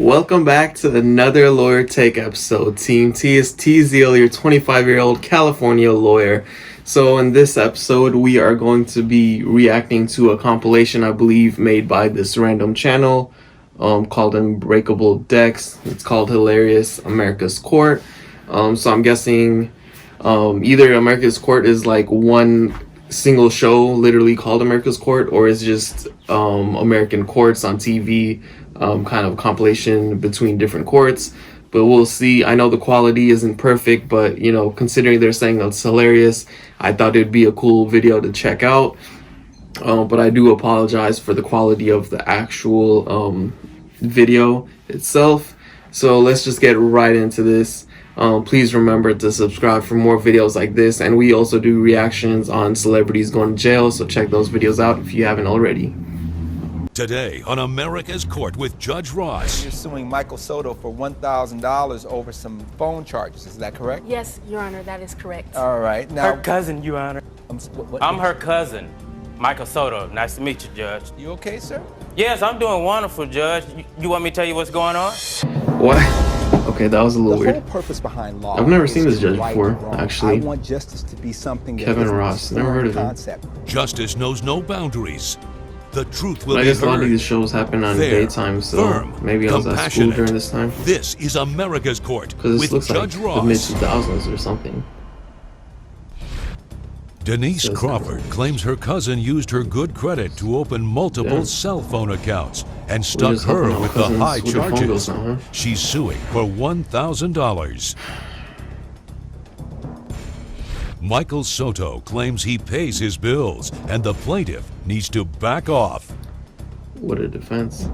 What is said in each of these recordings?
Welcome back to another Lawyer Take episode. Team T is T Zeal, your 25-year-old California lawyer. So in this episode, we are going to be reacting to a compilation, I believe, made by this random channel called Unbreakable Decks. It's called Hilarious America's Court. So I'm guessing either America's Court is like one single show literally called America's Court, or is just American courts on TV, kind of compilation between different courts. But we'll see. I know the quality isn't perfect, but you know, considering they're saying it's hilarious, I thought it'd be a cool video to check out. But I do apologize for the quality of the actual video itself. So let's just get right into this. Please remember to subscribe for more videos like this, and we also do reactions on celebrities going to jail, so check those videos out if you haven't already. Today on America's Court with Judge Ross. You're suing Michael Soto for $1,000 over some phone charges, is that correct? Yes, Your Honor, that is correct. All right, now... Her cousin, Your Honor. I'm her cousin, Michael Soto. Nice to meet you, Judge. You okay, sir? Yes, I'm doing wonderful, Judge. You want me to tell you what's going on? What? Okay, that was a little weird. The whole purpose behind law. I've never seen this judge before, actually. I want justice to be something that Kevin Ross, never heard of him. Justice knows no boundaries. The truth will I be guess a lot of heard. these shows happen on Fair, daytime, so firm, maybe I was at school compassionate. during this time. This is America's Court Because this with looks Judge like Ross. the mid-2000s or something. Denise Says Crawford claims her cousin used her good credit to open multiple cell phone accounts and stuck just hoping her our with the cousins high with their phone charges. goes now, huh? She's suing for $1,000. Michael Soto claims he pays his bills and the plaintiff needs to back off. What a defense.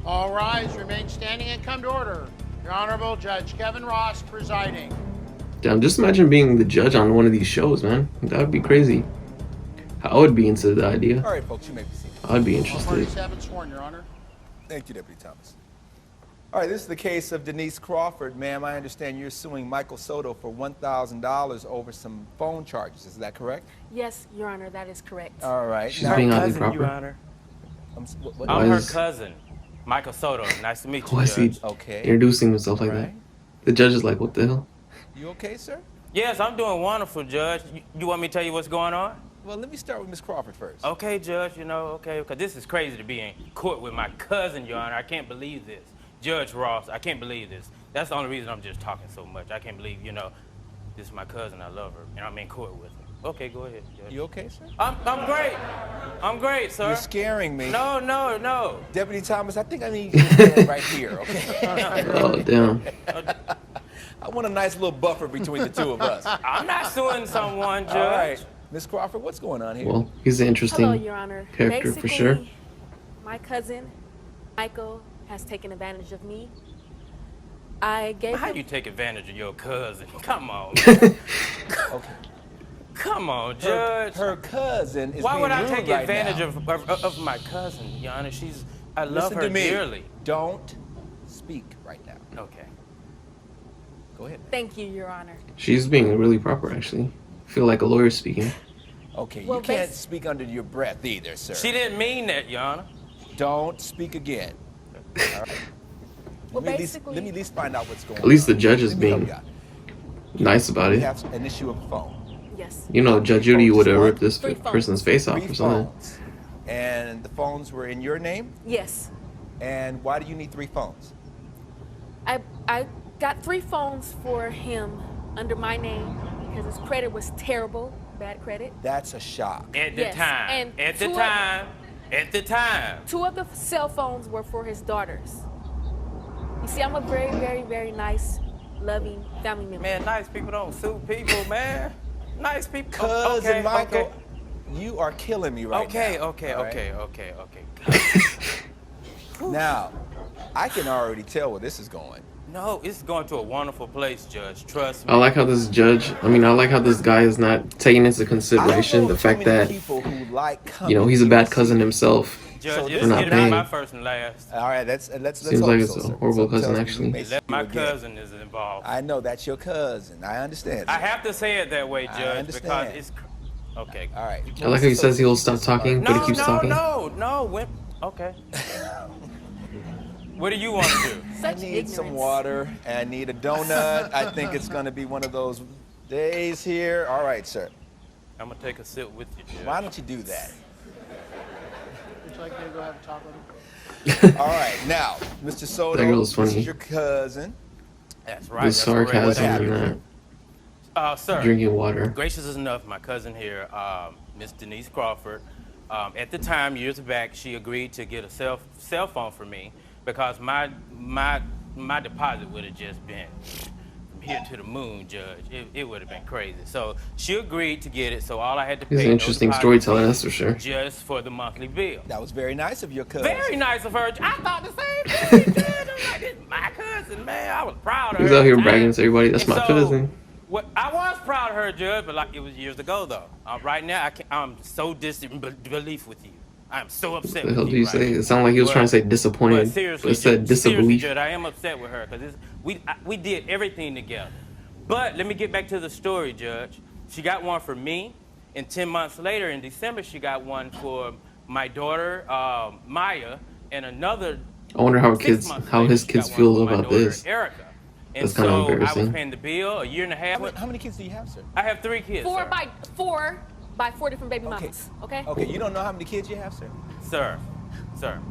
All rise, remain standing and come to order. Your Honorable Judge Kevin Ross presiding. Damn, just imagine being the judge on one of these shows, man. That would be crazy. I would be into the idea. All right, folks, you may be seated. I'd be All interested. parties have been sworn, Your Honor. Thank you, Deputy Thomas. All right, this is the case of Denise Crawford. Ma'am, I understand you're suing Michael Soto for $1,000 over some phone charges. Is that correct? Yes, Your Honor, that is correct. All right. She's now- being Her oddly cousin, Your proper. Honor. what- Why I'm her is- cousin, Michael Soto. Nice to meet you, Why is he Judge. Okay. introducing himself like that? Right. The judge is like, what the hell? You okay, sir? Yes, I'm doing wonderful, Judge. You want me to tell you what's going on? Well, let me start with Miss Crawford first. Okay, Judge, okay, because this is crazy to be in court with my cousin, Your Honor. I can't believe this. Judge Ross, I can't believe this. That's the only reason I'm just talking so much. I can't believe, this is my cousin. I love her, and I'm in court with her. Okay, go ahead, Judge. You okay, sir? I'm great. I'm great, sir. You're scaring me. No. Deputy Thomas, I think I need you to stand right here, okay? Oh, damn. I want a nice little buffer between the two of us. I'm not suing someone, Judge. All right. Miss Crawford, what's going on here? Well, he's an interesting Hello, Your Honor. character for sure. Basically, my cousin, Michael, has taken advantage of me. I gave How him... you take advantage of your cousin? Come on. Okay. Come on, Judge. Her cousin is Why being would I rude take right advantage now. of my cousin, Your Honor? I love Listen her to me. dearly. Don't speak right now. Okay. Go ahead. Thank you, Your Honor. She's being really proper, actually. I feel like a lawyer speaking. Okay, Well, you can't speak under your breath either, sir. She didn't mean that, Your Honor. Don't speak again. All right. Well, let basically... me at least find out what's going on. At least the judge is Let me help being you out. nice about We it. have an issue of a phone. Yes. You know, Judge Judy would have Three ripped this phones. person's face off 3 or something. phones. And the phones were in your name? Yes. And why do you need 3 phones? I got 3 phones for him under my name because his credit was terrible, bad credit. That's a shock. At the Yes, time. and At the two of- time. At the time. 2 of the cell phones were for his daughters. You see, I'm a very, very, very nice, loving family member. Man, nice people don't sue people, man. Nice people. Cousin Okay, Michael, okay. you are killing me right now. Okay. all right? Now, I can already tell where this is going. No, it's going to a wonderful place, Judge. Trust me. I like how this judge, I like how this guy is not taking into consideration the fact that, he's a bad cousin himself. Judge, So just this- get it paying. out my first and last. All right, let's Seems hope like it's so, a sir. horrible So cousin, tell us actually. who may sue My you again. cousin is involved. I know that's your cousin. I understand. I sir. have to say it that way, I Judge, understand. because it's okay. All right. I like how he says he'll stop talking, but he keeps talking. No. Okay. What do you want to do? I Such need ignorance. some water. I need a donut. I think it's going to be one of those days here. All right, sir. I'm gonna take a sip with you, Judge. Why don't you do that? Would you like me to go have a talk with him? All right, now, Mr. Soto, That girl's this funny. is your cousin. That's The right. That's correct. sarcasm and that. Sir. Drinking water. Gracious enough, my cousin here, Miss Denise Crawford, at the time, years back, she agreed to get a cell phone for me because my deposit would have just been from here to the moon, Judge. It would have been crazy. So she agreed to get it, so all I had to pay. He's an interesting storyteller, that's for sure. Just for the monthly bill. That was very nice of your cousin. Very nice of her. I thought the same thing, Judge. I'm like, this is my cousin, man. I was proud of her. He's out here at the bragging time. to everybody. That's And my so, cousin. What I was proud of her, Judge, but like it was years ago, though. Right now, I'm so disbelief with you. I'm so upset What the with hell you. did you right say? now. It sounded like he was trying to say disappointed. But seriously, But it said Judge, seriously, disbelief. Judge, I am upset with her because we did everything together. But let me get back to the story, Judge. She got one for me, and 10 months later, in December, she got one for my daughter, Maya, and another. I wonder how 6 months how later, his she kids got feel one for my about daughter, this. Erica. And That's kinda so I was embarrassing. paying the bill a year and a half. How many kids do you have, sir? I have 3 kids. Four sir. by four different baby mamas. Okay. Okay, you don't know how many kids you have, sir? Sir.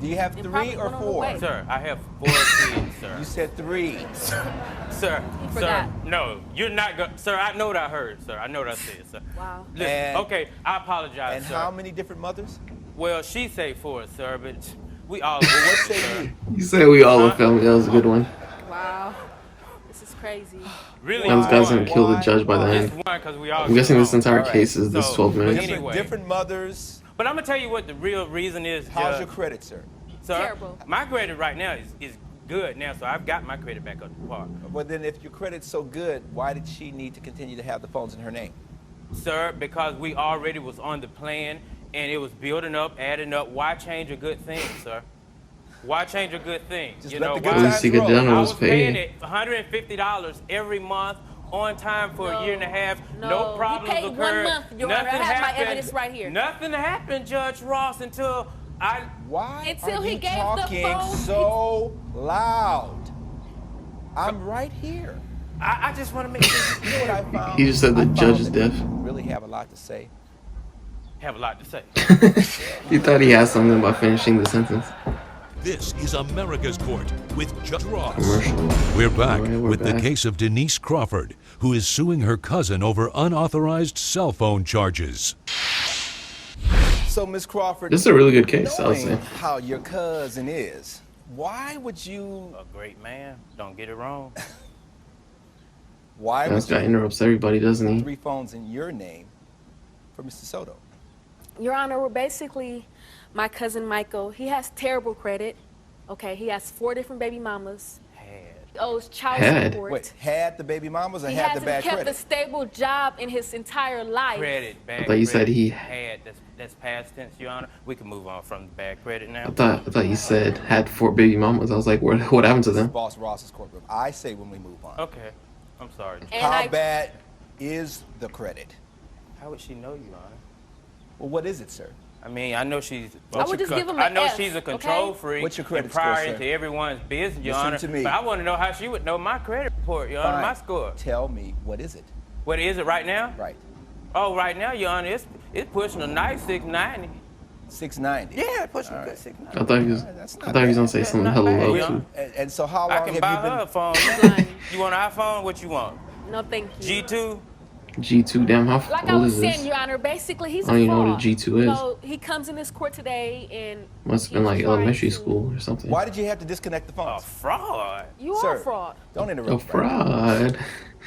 Do you have And 3 probably or one on the 4? way. Sir, I have 4 kids, sir. You said 3. Sir, He sir, forgot. no, you're not going. Sir, I know what I heard, sir. I know what I said, sir. Wow. Listen, And- okay, I apologize, And sir. how many different mothers? Well, she say 4, sir, but we all. Well, what say you? You said we all a family. That was a good one. Wow. This is crazy. Really? Those guys one. gonna kill the Why? judge by the Just end. one, because we all. I'm guessing this get along. entire All right. case is this So, 12 minutes. Anyway. Different mothers. But I'm gonna tell you what the real reason is, How's Judge. your credit, sir? Sir, Terrible. my credit right now is good now, so I've got my credit back up to par. Well, then if your credit's so good, why did she need to continue to have the phones in her name? Sir, because we already was on the plan and it was building up, adding up. Why change a good thing, sir? Why change a good thing? Just you let know the good why? At least he could done I was was paying paid. it $150 every month on time for a year and a half. No, No he problems paid 1 occurred. month, Your Honor. I have my evidence right here. Nothing happened, Judge Ross, until I. Why Until are he you gave the talking phone- so loud? I'm right here. I just want to make sure You know what I found? He just said the I found judge is that deaf. you really have a lot to say. have a lot to say. He thought he had something by finishing the sentence. This is America's Court with Judge Ross. Commercial. We're back All right, we're with the back. case of Denise Crawford, who is suing her cousin over unauthorized cell phone charges. So, Ms. Crawford, This is a really good case, I would knowing say. how your cousin is, why would you? A great man. Don't get it wrong. Why This would guy you interrupts everybody, doesn't he? 3 phones in your name for Mr. Soto? Your Honor, we're basically my cousin Michael. He has terrible credit. Okay, he has 4 different baby mamas. He owes child Had? support. Wait, had the baby mamas or He had the hasn't bad kept credit? a stable job in his entire life. Credit, bad I thought you said credit, he- had. That's past tense, Your Honor. We can move on from the bad credit now. I thought you said had 4 baby mamas. I was like, what happened to This is them? Boss Ross's courtroom. I say when we move on. Okay. I'm sorry. And How I- bad is the credit? How would she know, Your Honor? Well, what is it, sir? I mean, I know she's. I would just give him I an know F, she's a control okay? freak. What's your credit and score, prior sir? into everyone's business, Your Listen Honor. to me. But I want to know how she would know my credit report, Your Honor, Fine. my score. Tell me, what is it? What is it right now? Right. Oh, right now, Your Honor, it's pushing a nice 690. 690. Yeah, it's pushing a All good right. 690. I thought he was. That's I not thought he was gonna bad. say something Not hella bad, low yeah. too. And so how long I can have buy you been? her a phone. Lying. You want an iPhone? What you want? No, thank you. G2? G2, damn, how Like I old was is saying, this? Your Honor, basically he's I don't a even know what fraud. a G2 You is. know, he comes in this court today and Must have been he's like trying elementary to- school or something. Why did you have to disconnect the A phones? fraud. You are Sir, a fraud. Don't A interrupt. right now. fraud.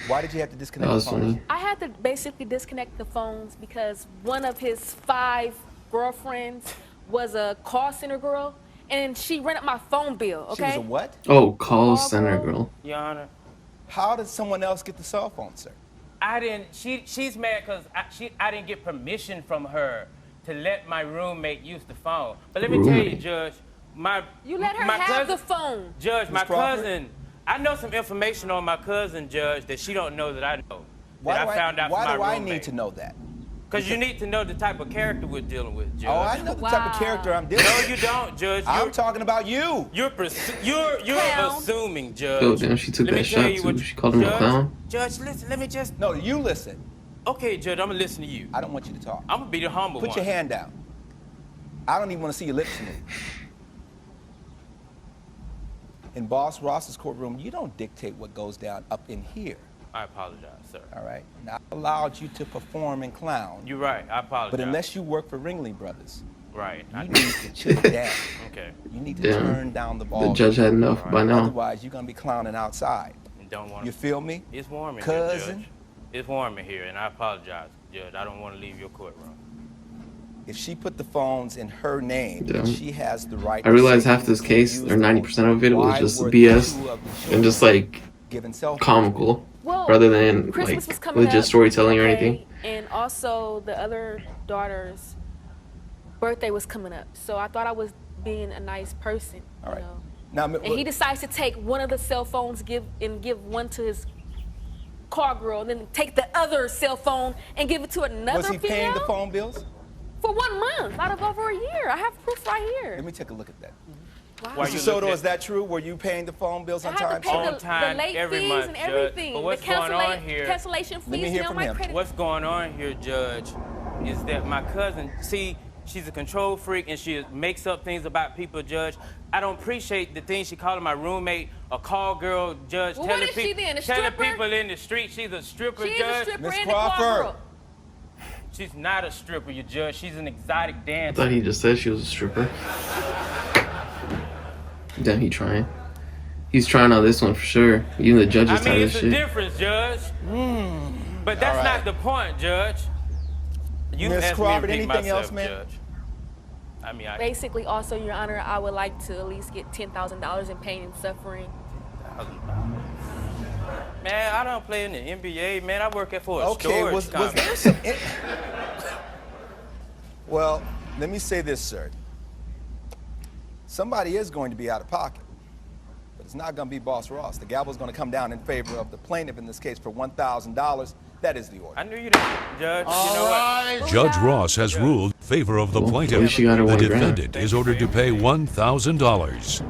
Why did you have to That disconnect was the phones? funny. I had to basically disconnect the phones because one of his 5 girlfriends was a call center girl, and she rented my phone bill. She Okay. was a what? Oh, call Call center girl. girl. Your Honor. How did someone else get the cell phone, sir? I didn't. She's mad because I didn't get permission from her to let my roommate use the phone. But let me tell you, Roommate. Judge, You let her my have cousin, the phone. Judge, my Ms. Crawford? cousin. I know some information on my cousin, Judge, that she don't know that I know. Why that do I found out why from do my I roommate. need to know that? Because you need to know the type of character we're dealing with, Judge. Oh, I know the type of character I'm dealing No, with. you don't, Judge. I'm talking about you. You're Clown. assuming, Judge. Oh, damn, she took Let me that tell shot you too. what She called him a Judge, clown. Judge, listen, let me just... No, you listen. Okay, Judge, I'm going to listen to you. I don't want you to talk. I'm going to be the humble one. Put your hand down. I don't even want to see your lips move. In Boss Ross's courtroom, you don't dictate what goes down up in here. I apologize, sir. All right? Now, I allowed you to perform and clown. You're right. I apologize. But unless you work for Ringling Brothers, Right. you need to chill it down. Okay. You need to Damn. turn down the ball. The judge had enough by now. Otherwise, you're going to be clowning outside. Don't want You feel me? It's warm in Cousin? here, Judge. It's warm in here, and I apologize, Judge. I don't want to leave your courtroom. If she put the phones in her name, Yeah. she has the right. I realized to half this use case, or those. 90% of it, was Why just were BS two of the and just children like given cell phones? comical, Well, rather than Christmas was like coming legit up, storytelling or okay, anything. And also the other daughter's birthday was coming up, so I thought I was being a nice person. All right. You know? Now, And he decides to take one of the cell phones, give one to his car girl, and then take the other cell phone and give it to another was he female paying the phone bills? for 1 month out of over a year. I have proof right here. Let me take a look at that. Wow. Why Mr. you Soto, looking at- is that true? Were you paying the phone bills I on had time? to pay On the time, late every fees month, and Judge. everything. But what's the going on here- cancellation me fees hear on from my him. credit. What's going on here, Judge, is that my cousin, see, she's a control freak and she makes up things about people, Judge. I don't appreciate the things she calling my roommate a call girl, Judge. Well, telling what is she then, a telling stripper? people in the street she's a stripper, She's Judge. a stripper Miss and a car Crawford. girl. She's not a stripper, you Judge. She's an exotic I dancer. thought he just said she was a stripper. Damn, he trying. He's trying on this one for sure. Even the judge is I tired mean, of it's a shit. difference, Judge. But that's All right. not the point, Judge. You Miss asked me Crawford, to repeat anything myself, else, ma'am? Judge. I mean, Basically, also, Your Honor, I would like to at least get $10,000 in pain and suffering. Man, I don't play in the NBA, man. I work at for a Okay, storage was company. there some... Well, let me say this, sir. Somebody is going to be out of pocket, but it's not going to be Boss Ross. The gavel's going to come down in favor of the plaintiff in this case for $1,000. That is the order. I knew you didn't, Judge. You know what? Rise. Judge Ross has ruled in favor of the Well, at plaintiff. least she got her The 1 grand. defendant is ordered to pay $1,000.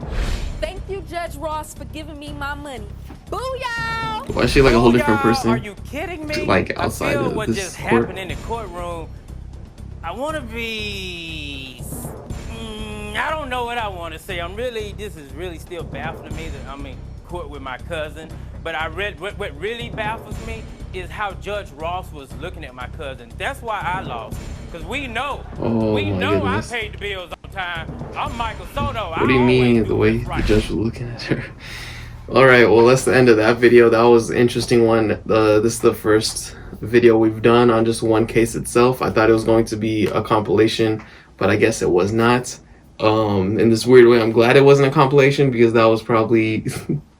Thank you, Judge Ross, for giving me my money. Booyah! Why is she like a whole different Y'all, person? Are you kidding me? Like, outside I feel of what this just court? happened in the courtroom. I want to be... I don't know what I want to say. This is really still baffling me that I'm in court with my cousin. But what really baffles me is how Judge Ross was looking at my cousin. That's why I lost. Because we know. Oh, we my know goodness. I paid the bills on time. I'm Michael Soto. What do you mean the way the judge was looking at her? Alright, well that's the end of that video. That was an interesting one. This is the first video we've done on just one case itself. I thought it was going to be a compilation, but I guess it was not. In this weird way, I'm glad it wasn't a compilation because that was probably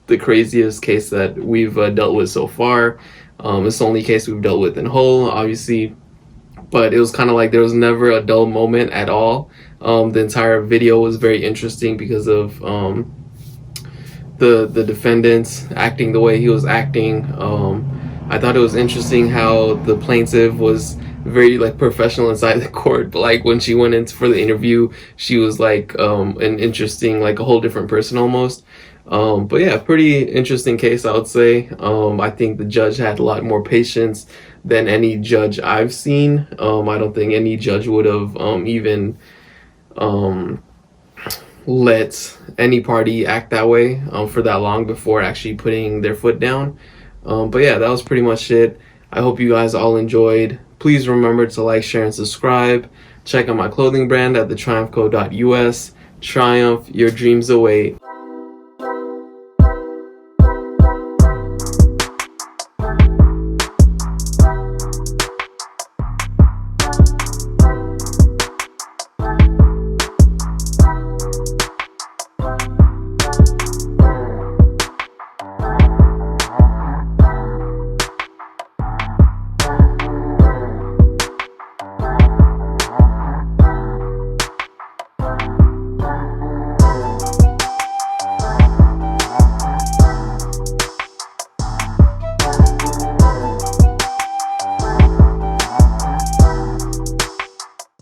the craziest case that we've dealt with so far. It's the only case we've dealt with in whole, obviously. But it was kind of like there was never a dull moment at all. The entire video was very interesting because of the defendant acting the way he was acting. I thought it was interesting how the plaintiff was very like professional inside the court, but like when she went in for the interview, she was like an interesting, like a whole different person almost. But yeah, pretty interesting case, I would say. I think the judge had a lot more patience than any judge I've seen. I don't think any judge would have even let any party act that way for that long before actually putting their foot down. But yeah, that was pretty much it. I hope you guys all enjoyed. Please remember to like, share, and subscribe. Check out my clothing brand at thetriumphco.us. Triumph, your dreams await.